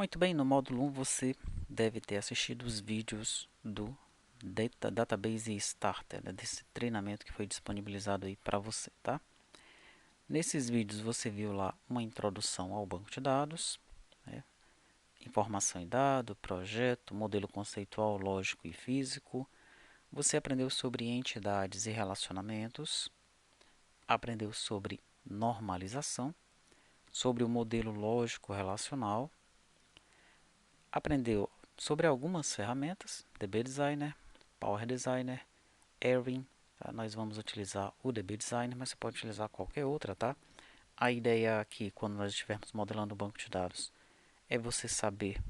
Muito bem, no módulo 1 você deve ter assistido os vídeos do Database Starter, né, desse treinamento que foi disponibilizado aí para você, tá? Nesses vídeos você viu lá uma introdução ao banco de dados, né, informação em dado, projeto, modelo conceitual, lógico e físico. Você aprendeu sobre entidades e relacionamentos, aprendeu sobre normalização, sobre o modelo lógico relacional, aprendeu sobre algumas ferramentas, DB Designer, Power Designer, Erin. Tá? Nós vamos utilizar o DB Designer, mas você pode utilizar qualquer outra, tá? A ideia aqui, quando nós estivermos modelando o banco de dados, é você saber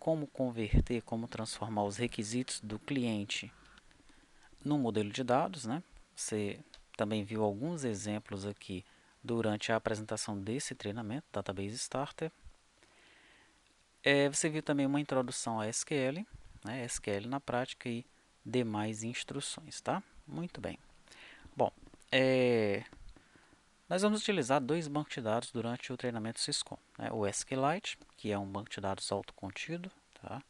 como converter, como transformar os requisitos do cliente no modelo de dados, né? Você também viu alguns exemplos aqui durante a apresentação desse treinamento, Database Starter. Você viu também uma introdução a SQL, né? SQL na prática e demais instruções, tá? Muito bem. Bom, nós vamos utilizar dois bancos de dados durante o treinamento Syscom, né? O SQLite, que é um banco de dados autocontido, tá?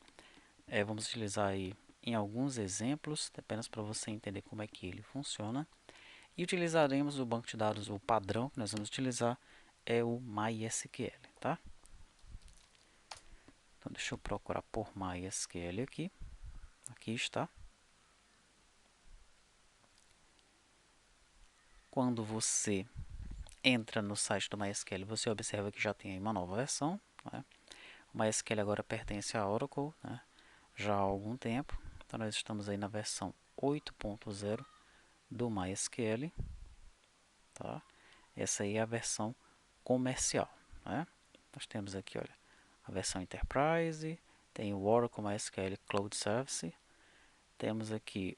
Vamos utilizar aí em alguns exemplos, apenas para você entender como é que ele funciona. E utilizaremos o banco de dados, o padrão que nós vamos utilizar é o MySQL, tá? Então, deixa eu procurar por MySQL aqui. Aqui está. Quando você entra no site do MySQL, você observa que já tem aí uma nova versão, né? O MySQL agora pertence à Oracle, né, já há algum tempo. Então, nós estamos aí na versão 8.0 do MySQL. Tá? Essa aí é a versão comercial. Né? Nós temos aqui, olha, a versão Enterprise, tem o Oracle MySQL Cloud Service, temos aqui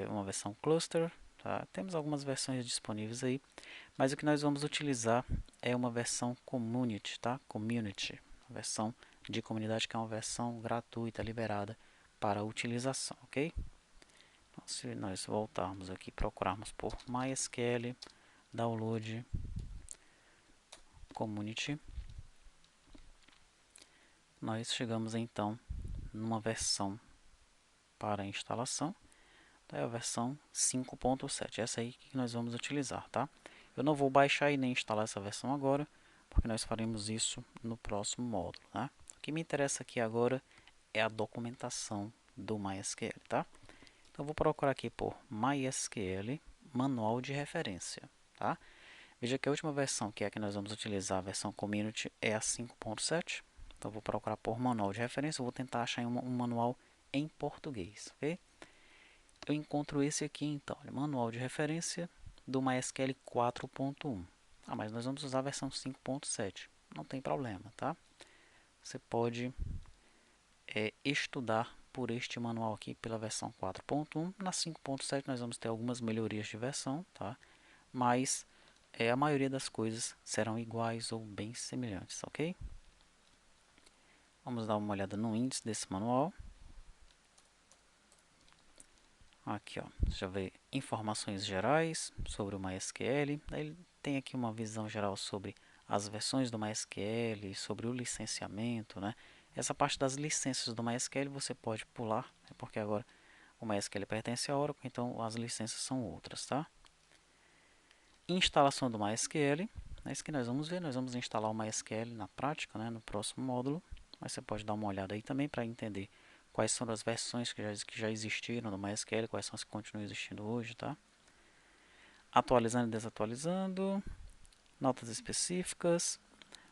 uma versão Cluster, tá? Temos algumas versões disponíveis aí, mas o que nós vamos utilizar é uma versão Community, tá? Community, uma versão de comunidade que é uma versão gratuita, liberada para utilização, ok? Então, se nós voltarmos aqui, procurarmos por MySQL, download, community, nós chegamos então numa versão para instalação, é a versão 5.7, essa aí que nós vamos utilizar, tá? Eu não vou baixar e nem instalar essa versão agora, porque nós faremos isso no próximo módulo, tá? O que me interessa aqui agora é a documentação do MySQL, tá? Então eu vou procurar aqui por MySQL manual de referência, tá? Veja que a última versão, que é a que nós vamos utilizar, a versão Community, é a 5.7. Então, eu vou procurar por manual de referência. Eu vou tentar achar um manual em português, ok? Eu encontro esse aqui, então, olha, manual de referência do MySQL 4.1. Ah, mas nós vamos usar a versão 5.7. Não tem problema, tá? Você pode estudar por este manual aqui pela versão 4.1. Na 5.7 nós vamos ter algumas melhorias de versão, tá? Mas a maioria das coisas serão iguais ou bem semelhantes, ok? Vamos dar uma olhada no índice desse manual. Aqui, ó, você já vê informações gerais sobre o MySQL. Ele tem aqui uma visão geral sobre as versões do MySQL, sobre o licenciamento, né? Essa parte das licenças do MySQL você pode pular, né? Porque agora o MySQL pertence à Oracle, então as licenças são outras, tá? Instalação do MySQL, é isso que nós vamos ver. Nós vamos instalar o MySQL na prática, né, no próximo módulo. Mas você pode dar uma olhada aí também para entender quais são as versões que já existiram do MySQL, quais são as que continuam existindo hoje, tá? Atualizando e desatualizando, notas específicas.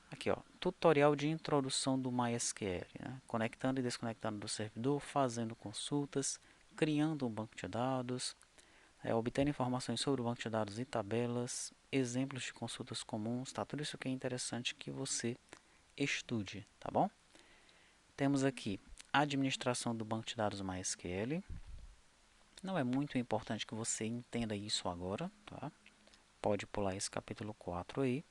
Aqui, ó, tutorial de introdução do MySQL, né? Conectando e desconectando do servidor, fazendo consultas, criando um banco de dados, obtendo informações sobre o banco de dados e tabelas, exemplos de consultas comuns, tá? Tudo isso que é interessante que você estude, tá bom? Temos aqui a administração do banco de dados MySQL. Não é muito importante que você entenda isso agora, tá? Pode pular esse capítulo 4 aí.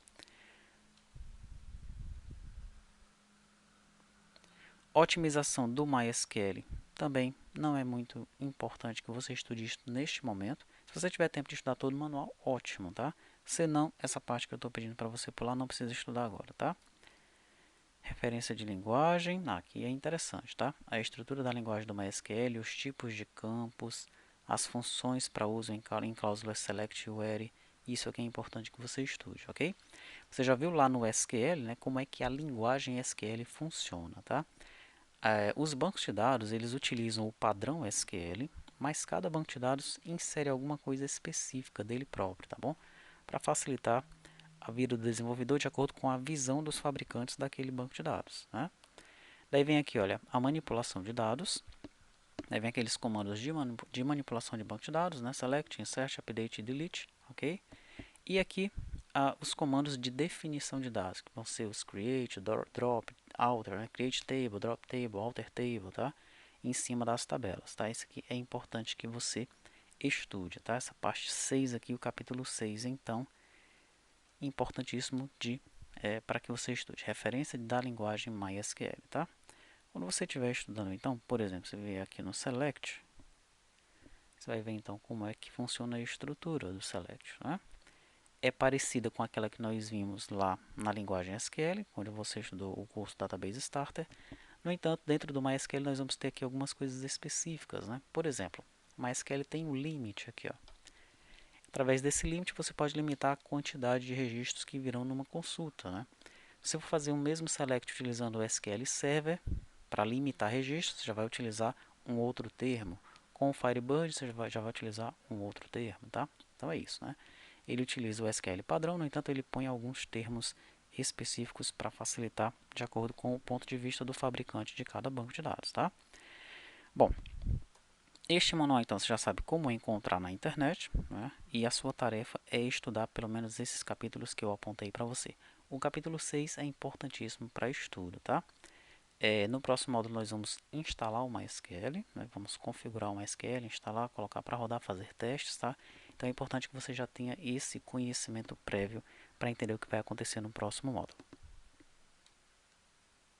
Otimização do MySQL também não é muito importante que você estude isso neste momento. Se você tiver tempo de estudar todo o manual, ótimo, tá? Se não, essa parte que eu estou pedindo para você pular não precisa estudar agora, tá? referência de linguagem, aqui é interessante, tá? A estrutura da linguagem do MySQL, os tipos de campos, as funções para uso em cláusulas select e where, isso aqui é importante que você estude, ok? Você já viu lá no SQL, né, como é que a linguagem SQL funciona, tá? Os bancos de dados, eles utilizam o padrão SQL, mas cada banco de dados insere alguma coisa específica dele próprio, tá bom? Para facilitar a vida do desenvolvedor de acordo com a visão dos fabricantes daquele banco de dados, né? Daí vem aqui, olha, a manipulação de dados. Daí vem aqueles comandos de manipulação de banco de dados, né? Select, insert, update e delete, ok? E aqui os comandos de definição de dados, que vão ser os create, drop, alter, né? Create table, drop table, alter table, tá? Em cima das tabelas, tá? Isso aqui é importante que você estude, tá? Essa parte 6 aqui, o capítulo 6, então, importantíssimo para que você estude. Referência da linguagem MySQL, tá? Quando você estiver estudando, então, por exemplo, você vier aqui no Select, você vai ver então como é que funciona a estrutura do Select, né? É parecida com aquela que nós vimos lá na linguagem SQL, quando você estudou o curso Database Starter. No entanto, dentro do MySQL nós vamos ter aqui algumas coisas específicas, né? Por exemplo, o MySQL tem um limite aqui, ó. Através desse limite você pode limitar a quantidade de registros que virão numa consulta, né? Se eu for fazer o mesmo select utilizando o SQL Server, para limitar registros, você já vai utilizar um outro termo. Com o Firebird, você já vai utilizar um outro termo, tá? Então é isso, né? Ele utiliza o SQL padrão, no entanto, ele põe alguns termos específicos para facilitar de acordo com o ponto de vista do fabricante de cada banco de dados, tá? Bom, este manual, então, você já sabe como encontrar na internet, né? E a sua tarefa é estudar pelo menos esses capítulos que eu apontei para você. O capítulo 6 é importantíssimo para estudo, tá? No próximo módulo nós vamos instalar o MySQL, né? Vamos configurar o MySQL, instalar, colocar para rodar, fazer testes, tá? Então é importante que você já tenha esse conhecimento prévio para entender o que vai acontecer no próximo módulo.